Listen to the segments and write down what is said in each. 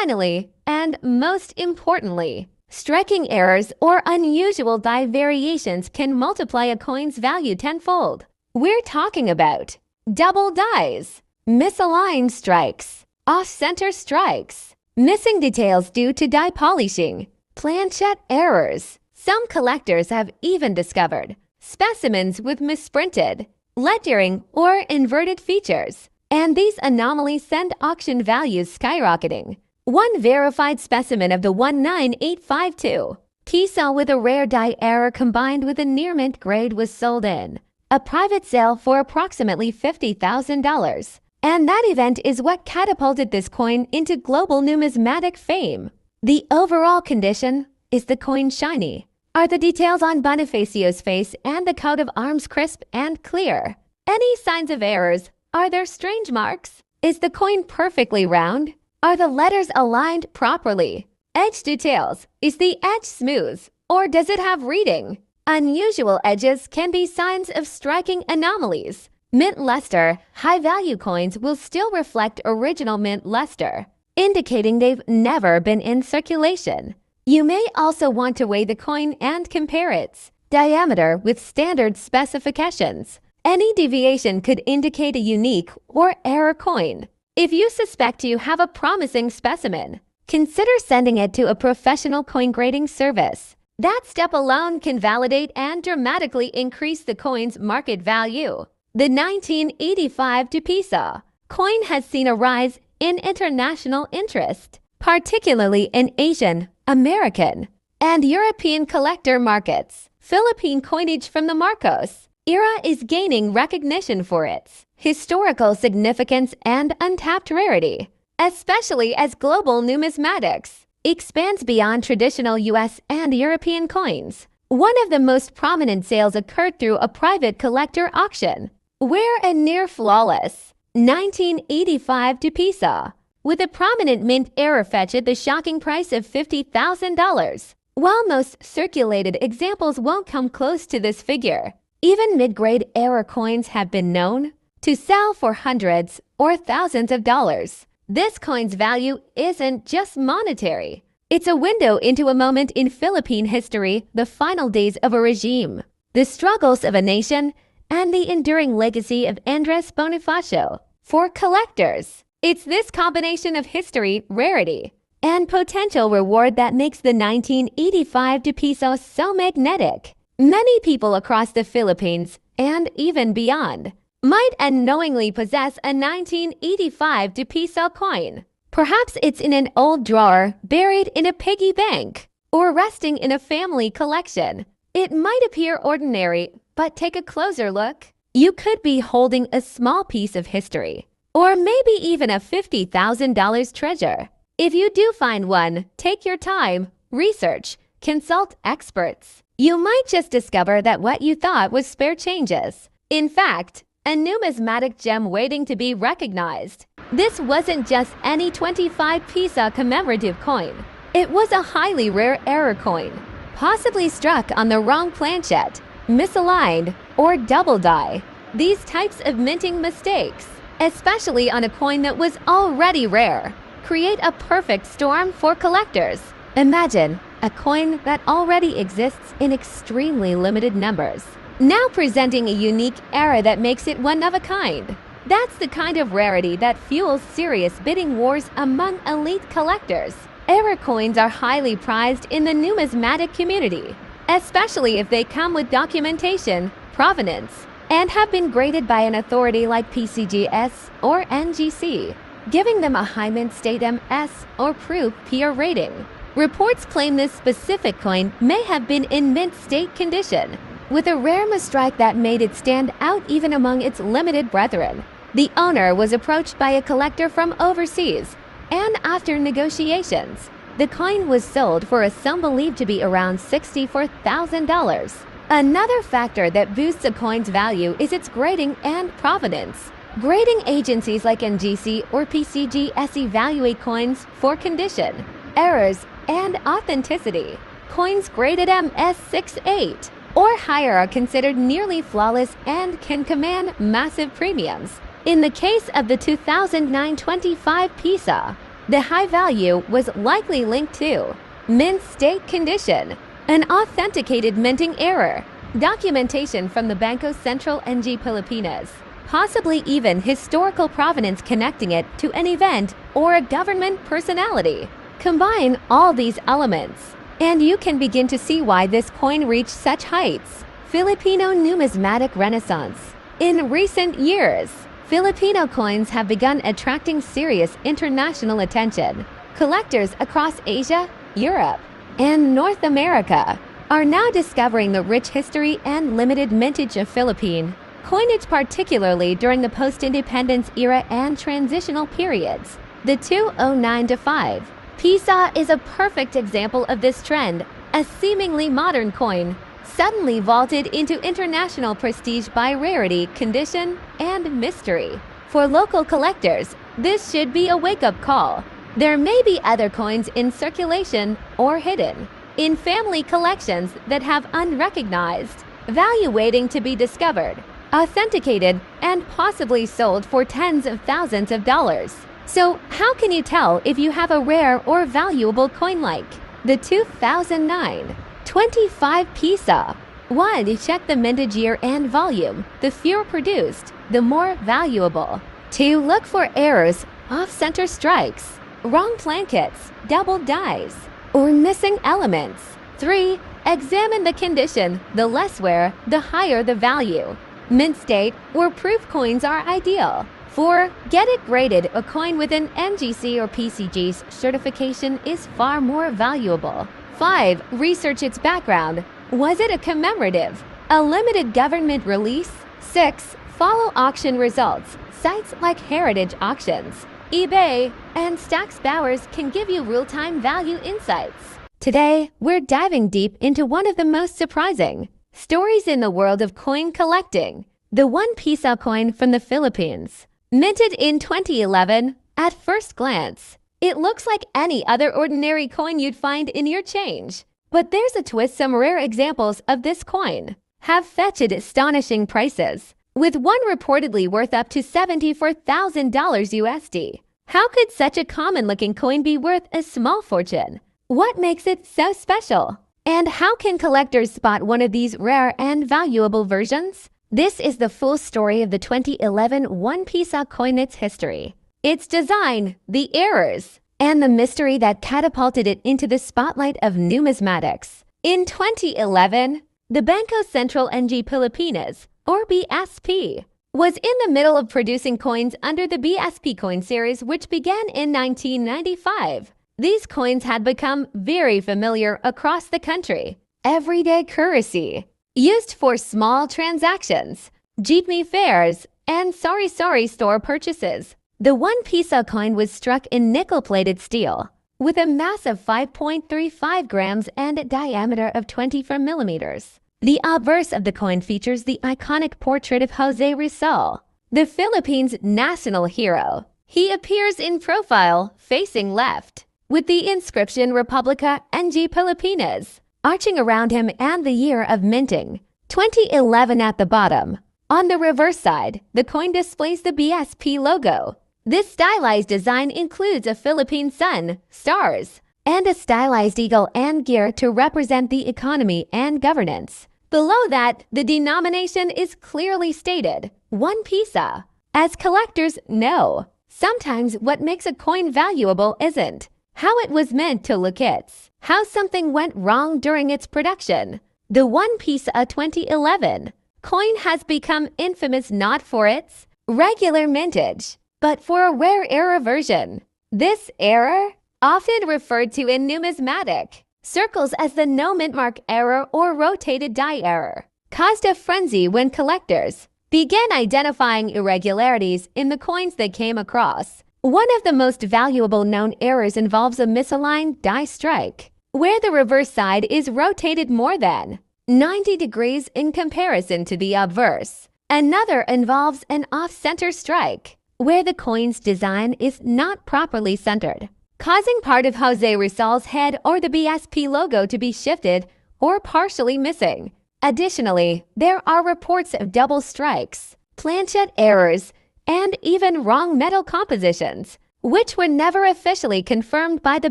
Finally, and most importantly, striking errors or unusual die variations can multiply a coin's value tenfold. We're talking about double dies, misaligned strikes, off-center strikes, missing details due to die polishing, planchette errors. Some collectors have even discovered specimens with misprinted, lettering, or inverted features, and these anomalies send auction values skyrocketing. One verified specimen of the 19852 Piso with a rare die error combined with a near-mint grade was sold in a private sale for approximately $50,000. And that event is what catapulted this coin into global numismatic fame. The overall condition: is the coin shiny? Are the details on Bonifacio's face and the coat of arms crisp and clear? Any signs of errors? Are there strange marks? Is the coin perfectly round? Are the letters aligned properly? Edge details: is the edge smooth, or does it have reading? Unusual edges can be signs of striking anomalies. Mint luster: high-value coins will still reflect original mint luster, indicating they've never been in circulation. You may also want to weigh the coin and compare its diameter with standard specifications. Any deviation could indicate a unique or error coin. If you suspect you have a promising specimen, consider sending it to a professional coin grading service. That step alone can validate and dramatically increase the coin's market value. The 1985 Piso coin has seen a rise in international interest, particularly in Asian, American, and European collector markets. Philippine coinage from the Marcos era is gaining recognition for its historical significance and untapped rarity, especially as global numismatics expands beyond traditional US and European coins. One of the most prominent sales occurred through a private collector auction, where a near-flawless 1985 Piso with a prominent mint error fetched the shocking price of $50,000. While most circulated examples won't come close to this figure, even mid-grade error coins have been known to sell for hundreds or thousands of dollars. This coin's value isn't just monetary. It's a window into a moment in Philippine history, the final days of a regime, the struggles of a nation, and the enduring legacy of Andres Bonifacio. For collectors, it's this combination of history, rarity, and potential reward that makes the 1985 Piso so magnetic. Many people across the Philippines, and even beyond, might unknowingly possess a 1985 Piso coin. Perhaps it's in an old drawer, buried in a piggy bank, or resting in a family collection. It might appear ordinary, but take a closer look. You could be holding a small piece of history, or maybe even a $50,000 treasure. If you do find one, take your time, research, consult experts. You might just discover that what you thought was spare changes, in fact, a numismatic gem waiting to be recognized. This wasn't just any 25 Piso commemorative coin. It was a highly rare error coin, possibly struck on the wrong planchette, misaligned, or double die. These types of minting mistakes, especially on a coin that was already rare, create a perfect storm for collectors. Imagine a coin that already exists in extremely limited numbers, now presenting a unique error that makes it one of a kind. That's the kind of rarity that fuels serious bidding wars among elite collectors. Error coins are highly prized in the numismatic community, especially if they come with documentation, provenance, and have been graded by an authority like PCGS or NGC, giving them a high mint state MS or Proof PR rating. Reports claim this specific coin may have been in mint state condition, with a rare mistrike that made it stand out even among its limited brethren. The owner was approached by a collector from overseas, and after negotiations, the coin was sold for a sum believed to be around $64,000. Another factor that boosts a coin's value is its grading and provenance. Grading agencies like NGC or PCGS evaluate coins for condition, errors, and authenticity. Coins graded MS68 or higher are considered nearly flawless and can command massive premiums. In the case of the 2009 25 Piso, The high value was likely linked to mint state condition, an authenticated minting error, documentation from the Bangko Sentral ng Pilipinas, possibly even historical provenance connecting it to an event or a government personality. Combine all these elements, and you can begin to see why this coin reached such heights. Filipino numismatic renaissance. In recent years, Filipino coins have begun attracting serious international attention. Collectors across Asia, Europe, and North America are now discovering the rich history and limited mintage of Philippine coinage, particularly during the post-independence era and transitional periods. The 2009-5 Piso is a perfect example of this trend. A seemingly modern coin suddenly vaulted into international prestige by rarity, condition, and mystery. For local collectors, this should be a wake-up call. There may be other coins in circulation or hidden in family collections that have unrecognized value waiting to be discovered, authenticated, and possibly sold for tens of thousands of dollars. So, how can you tell if you have a rare or valuable coin like the 2009 25 Piso? 1. Check the mintage year and volume. The fewer produced, the more valuable. 2. Look for errors, off-center strikes, wrong plankets, double dies, or missing elements. 3. Examine the condition. The less wear, the higher the value. Mint state or proof coins are ideal. 4. Get it graded. A coin with an NGC or PCG's certification is far more valuable. 5. Research its background. Was it a commemorative, a limited government release? 6. Follow auction results. Sites like Heritage Auctions, eBay, and Stacks Bowers can give you real-time value insights. Today, we're diving deep into one of the most surprising stories in the world of coin collecting, the 1 Piso coin from the Philippines. Minted in 2011, at first glance, it looks like any other ordinary coin you'd find in your change. But there's a twist. Some rare examples of this coin have fetched astonishing prices, with one reportedly worth up to $74,000 USD. How could such a common-looking coin be worth a small fortune? What makes it so special? And how can collectors spot one of these rare and valuable versions? This is the full story of the 2011 1 Piso coin, its history, its design, the errors, and the mystery that catapulted it into the spotlight of numismatics. In 2011, the Bangko Sentral ng Pilipinas, or BSP, was in the middle of producing coins under the BSP coin series, which began in 1995. These coins had become very familiar across the country. Everyday currency, used for small transactions, jeepney fares, and sari-sari store purchases. The 1 Piso coin was struck in nickel-plated steel, with a mass of 5.35 grams and a diameter of 24 millimeters. The obverse of the coin features the iconic portrait of Jose Rizal, the Philippines' national hero. He appears in profile, facing left, with the inscription Republica ng Pilipinas arching around him and the year of minting, 2011, at the bottom. On the reverse side, the coin displays the BSP logo. This stylized design includes a Philippine sun, stars, and a stylized eagle and gear to represent the economy and governance. Below that, the denomination is clearly stated, 1 Piso. As collectors know, sometimes what makes a coin valuable isn't how it was meant to look, it's how something went wrong during its production. The 1 Piso 2011 coin has become infamous not for its regular mintage, but for a rare error version. This error, often referred to in numismatic circles as the no mint mark error or rotated die error, caused a frenzy when collectors began identifying irregularities in the coins they came across. One of the most valuable known errors involves a misaligned die strike, where the reverse side is rotated more than 90 degrees in comparison to the obverse. Another involves an off-center strike, where the coin's design is not properly centered, causing part of Jose Rizal's head or the BSP logo to be shifted or partially missing. Additionally, there are reports of double strikes, planchet errors, and even wrong metal compositions. which were never officially confirmed by the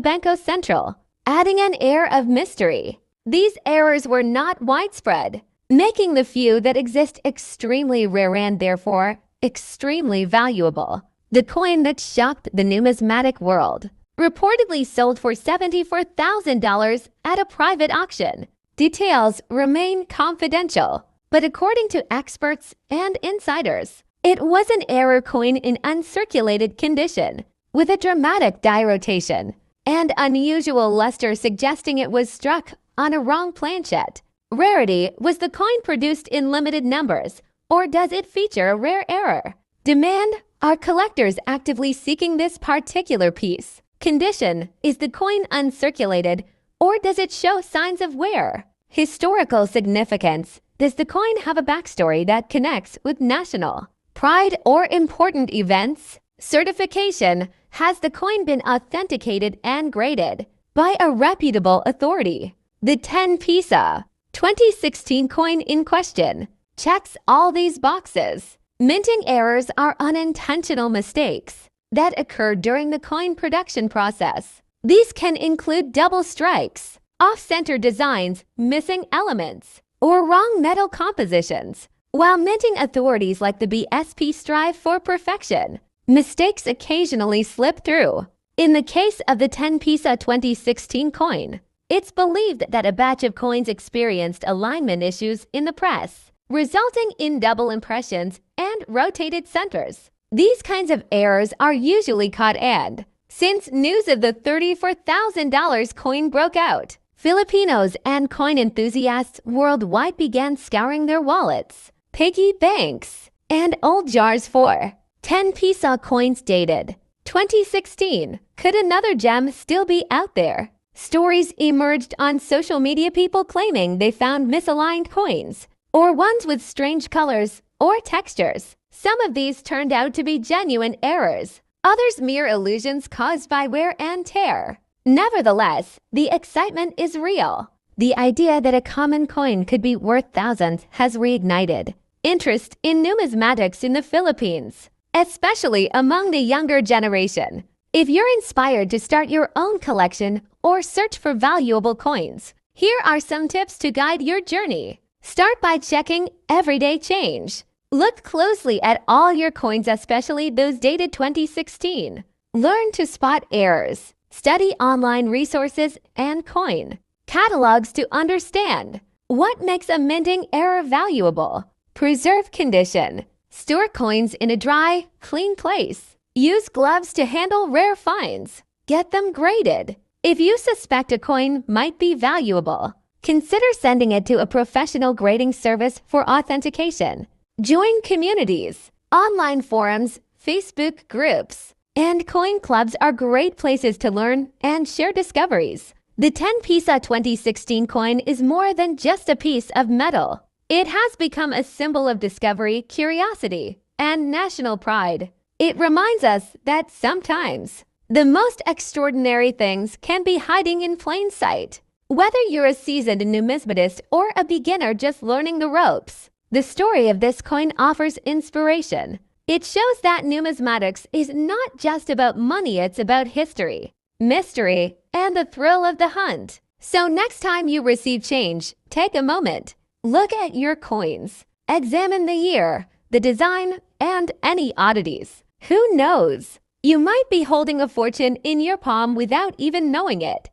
Banco Central, adding an air of mystery. These errors were not widespread, making the few that exist extremely rare and therefore extremely valuable. The coin that shocked the numismatic world, reportedly sold for $74,000 at a private auction. Details remain confidential, but according to experts and insiders, it was an error coin in uncirculated condition, with a dramatic die rotation and unusual luster suggesting it was struck on a wrong planchet. Rarity: was the coin produced in limited numbers, or does it feature a rare error? Demand: are collectors actively seeking this particular piece? Condition: is the coin uncirculated, or does it show signs of wear? Historical significance: does the coin have a backstory that connects with national pride or important events? Certification: has the coin been authenticated and graded by a reputable authority? The 10 Piso 2016 coin in question checks all these boxes. Minting errors are unintentional mistakes that occur during the coin production process. These can include double strikes, off-center designs, missing elements, or wrong metal compositions. While minting authorities like the BSP strive for perfection, mistakes occasionally slip through. In the case of the 10 Piso 2016 coin, it's believed that a batch of coins experienced alignment issues in the press, resulting in double impressions and rotated centers. These kinds of errors are usually caught, and since news of the $34,000 coin broke out, Filipinos and coin enthusiasts worldwide began scouring their wallets, piggy banks, and old jars for 10 Piso coins dated 2016. Could another gem still be out there? Stories emerged on social media, people claiming they found misaligned coins, or ones with strange colors or textures. Some of these turned out to be genuine errors, others mere illusions caused by wear and tear. Nevertheless, the excitement is real. The idea that a common coin could be worth thousands has reignited interest in numismatics in the Philippines, especially among the younger generation. If you're inspired to start your own collection or search for valuable coins, here are some tips to guide your journey. Start by checking everyday change. Look closely at all your coins, especially those dated 2016. Learn to spot errors. Study online resources and coin catalogs to understand what makes a minting error valuable. Preserve condition. Store coins in a dry, clean place. Use gloves to handle rare finds. Get them graded. If you suspect a coin might be valuable, consider sending it to a professional grading service for authentication. Join communities. Online forums, Facebook groups, and coin clubs are great places to learn and share discoveries. The 10 Piso 2016 coin is more than just a piece of metal. It has become a symbol of discovery, curiosity, and national pride. It reminds us that sometimes the most extraordinary things can be hiding in plain sight. Whether you're a seasoned numismatist or a beginner just learning the ropes, the story of this coin offers inspiration. It shows that numismatics is not just about money, it's about history, mystery, and the thrill of the hunt. So next time you receive change, take a moment. Look at your coins. Examine the year, the design, and any oddities. Who knows? You might be holding a fortune in your palm without even knowing it.